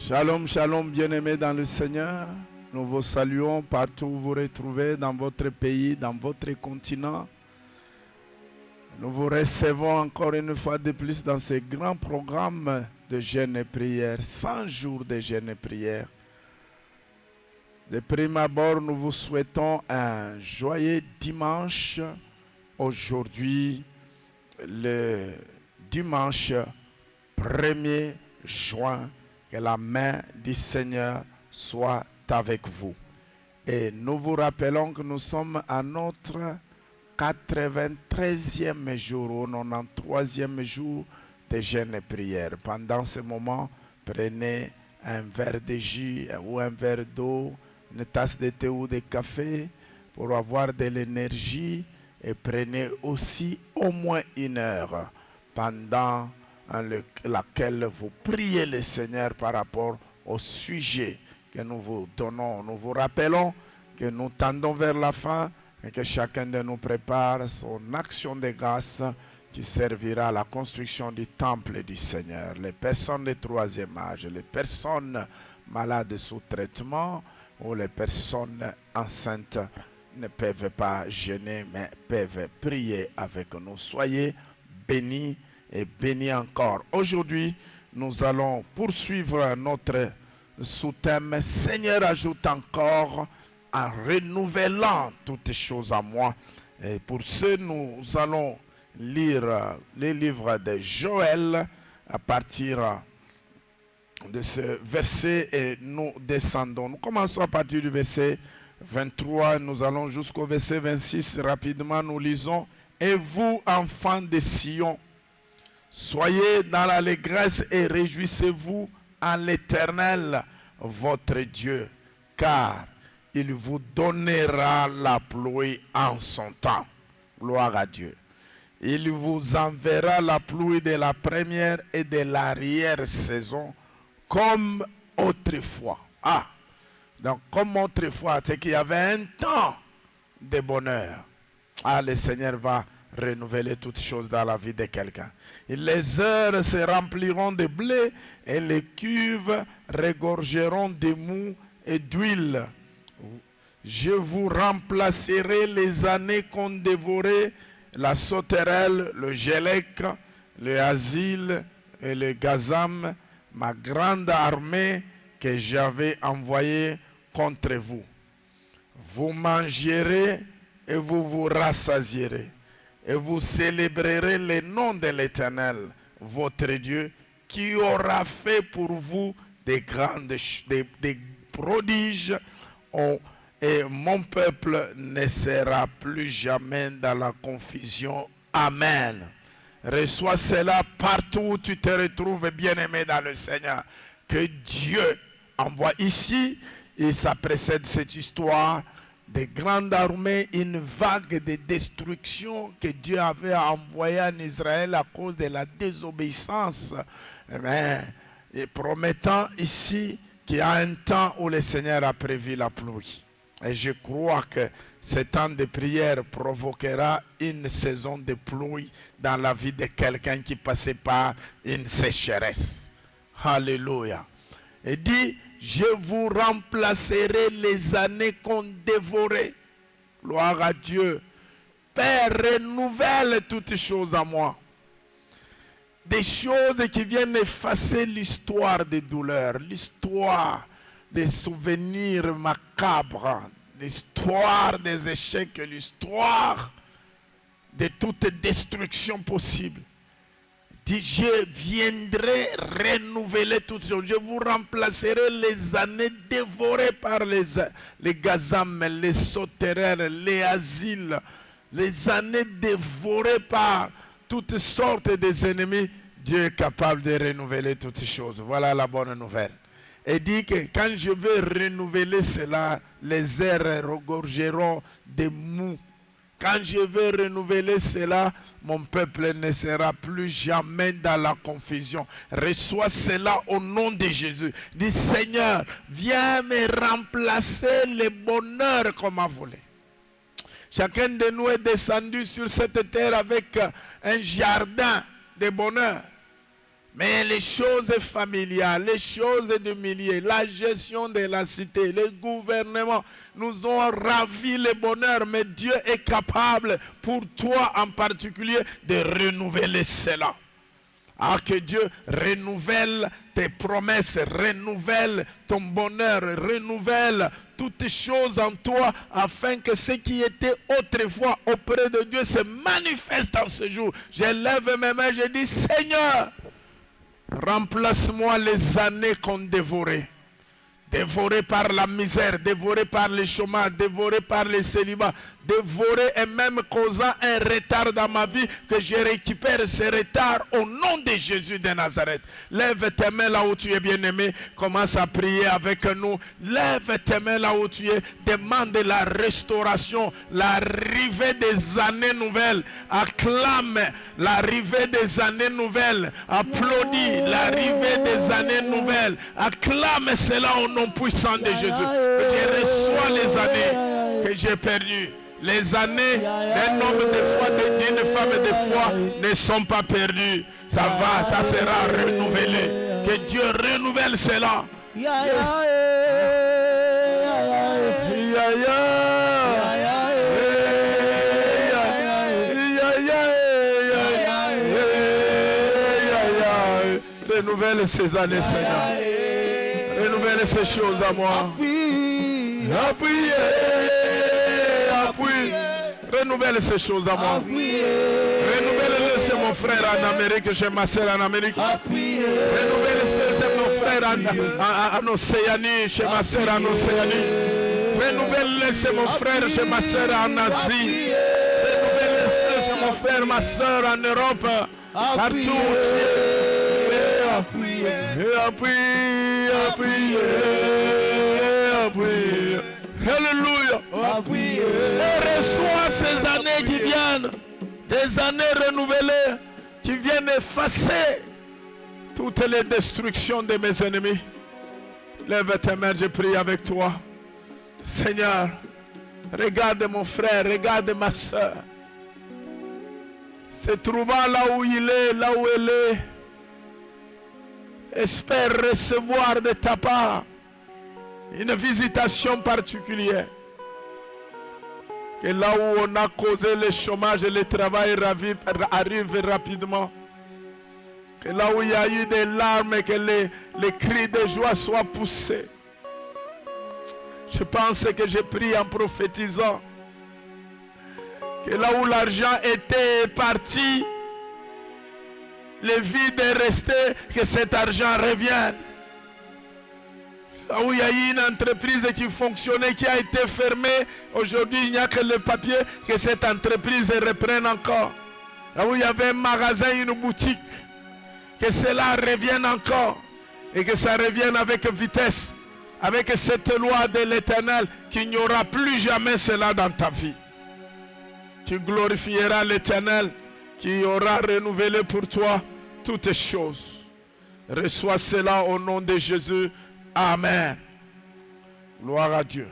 Shalom, shalom, bien-aimés dans le Seigneur. Nous vous saluons partout où vous vous retrouvez, dans votre pays, dans votre continent. Nous vous recevons encore une fois de plus dans ce grand programme de jeûne et prière, 100 jours de jeûne et prière. De prime abord, nous vous souhaitons un joyeux dimanche. Aujourd'hui, le dimanche 1er juin, que la main du Seigneur soit avec vous. Et nous vous rappelons que nous sommes à notre 93e jour ou 93e jour de jeûne et prière. Pendant ce moment, prenez un verre de jus ou un verre d'eau, une tasse de thé ou de café pour avoir de l'énergie, et prenez aussi au moins 1 heure pendant laquelle vous priez le Seigneur par rapport au sujet que nous vous donnons. Nous vous rappelons que nous tendons vers la fin et que chacun de nous prépare son action de grâce qui servira à la construction du temple du Seigneur. Les personnes de 3e âge, les personnes malades sous traitement ou les personnes enceintes ne peuvent pas jeûner mais peuvent prier avec nous. Soyez bénis et bénis encore. Aujourd'hui, nous allons poursuivre notre sous-thème « Seigneur, ajoute encore en renouvelant toutes choses à moi ». Et pour ce, nous allons lire les livres de Joël à partir de ce verset et nous descendons. Nous commençons à partir du verset 23, nous allons jusqu'au verset 26. Rapidement, nous lisons « Et vous, enfants de Sion, soyez dans l'allégresse et réjouissez-vous en l'Éternel, votre Dieu, car il vous donnera la pluie en son temps. » Gloire à Dieu. Il vous enverra la pluie de la première et de l'arrière-saison comme autrefois. Ah, donc comme autrefois, c'est qu'il y avait un temps de bonheur. Ah, le Seigneur va renouveler toutes choses dans la vie de quelqu'un. Les heures se rempliront de blé et les cuves regorgeront de mou et d'huile. Je vous remplacerai les années qu'ont dévoré la sauterelle, le gélec, le asile et le gazam, ma grande armée que j'avais envoyée contre vous. Vous mangerez et vous vous rassasierez. Et vous célébrerez le nom de l'Éternel, votre Dieu, qui aura fait pour vous des prodiges. Et mon peuple ne sera plus jamais dans la confusion. Amen. Reçois cela partout où tu te retrouves, bien-aimé dans le Seigneur. Que Dieu envoie ici, et ça précède cette histoire, des grandes armées, une vague de destruction que Dieu avait envoyée en Israël à cause de la désobéissance. Et promettant ici qu'il y a un temps où le Seigneur a prévu la pluie. Et je crois que ce temps de prière provoquera une saison de pluie dans la vie de quelqu'un qui passait par une sécheresse. Alléluia. Et dit, je vous remplacerai les années qu'ont dévoré. Gloire à Dieu. Père, renouvelle toutes choses à moi. Des choses qui viennent effacer l'histoire des douleurs, l'histoire des souvenirs macabres, l'histoire des échecs, l'histoire de toute destruction possible. Dit, je viendrai renouveler toutes choses. Je vous remplacerai les années dévorées par les gazam, les sauterelles, les asiles, les années dévorées par toutes sortes des ennemis. Dieu est capable de renouveler toutes ces choses. Voilà la bonne nouvelle. Et dit que quand je vais renouveler cela, les airs regorgeront de mou. Quand je vais renouveler cela, mon peuple ne sera plus jamais dans la confusion. Reçois cela au nom de Jésus. Dis Seigneur, viens me remplacer le bonheur qu'on m'a volé. Chacun de nous est descendu sur cette terre avec un jardin de bonheur. Mais les choses familiales, les choses du milieu, la gestion de la cité, le gouvernement nous ont ravi le bonheur. Mais Dieu est capable, pour toi en particulier, de renouveler cela. Ah, que Dieu renouvelle tes promesses, renouvelle ton bonheur, renouvelle toutes choses en toi, afin que ce qui était autrefois auprès de Dieu se manifeste en ce jour. Je lève mes mains, je dis Seigneur, remplace-moi les années qu'on dévorait. Dévoré par la misère, dévoré par le chômage, dévoré par le célibat, dévoré et même causant un retard dans ma vie, que je récupère ce retard au nom de Jésus de Nazareth. Lève tes mains là où tu es bien-aimé, commence à prier avec nous. Lève tes mains là où tu es, demande la restauration, l'arrivée des années nouvelles. Acclame l'arrivée des années nouvelles. Applaudis l'arrivée des années nouvelles. Acclame cela au nom puissant de Jésus. Je reçois les années que j'ai perdues. Les années d'un homme de foi, d'une femme de foi ne sont pas perdues. Ça va, ça sera renouvelé. Que Dieu renouvelle cela. Renouvelle ces années, Seigneur. Renouvelle ces choses à moi. Appuie. Renouvelle ces choses à moi. Renouvelle-le chez mon frère en Amérique, chez ma soeur en Amérique. Renouvelle-le chez mon frère en Océanie, chez ma soeur en Océanie. Renouvelle-le chez mon frère, chez ma soeur en Asie. Renouvelle-le chez mon frère, ma soeur en Europe. Partout. Appuie. Alléluia. Et reçois ces années qui viennent, des années renouvelées, qui viennent effacer toutes les destructions de mes ennemis. Lève tes mains, je prie avec toi. Seigneur, regarde mon frère, regarde ma soeur. Se trouvant là où il est, là où elle est, espère recevoir de ta part une visitation particulière. Que là où on a causé le chômage et le travail arrive rapidement. Que là où il y a eu des larmes et que les cris de joie soient poussés. Je pense que j'ai prié en prophétisant. Que là où l'argent était parti, le vide est resté, que cet argent revienne. Là où il y a eu une entreprise qui fonctionnait, qui a été fermée, aujourd'hui il n'y a que le papier, que cette entreprise reprenne encore. Là où il y avait un magasin, une boutique, que cela revienne encore et que ça revienne avec vitesse, avec cette loi de l'Éternel, qu'il n'y aura plus jamais cela dans ta vie. Tu glorifieras l'Éternel qui aura renouvelé pour toi toutes choses. Reçois cela au nom de Jésus. Amen. Gloire à Dieu.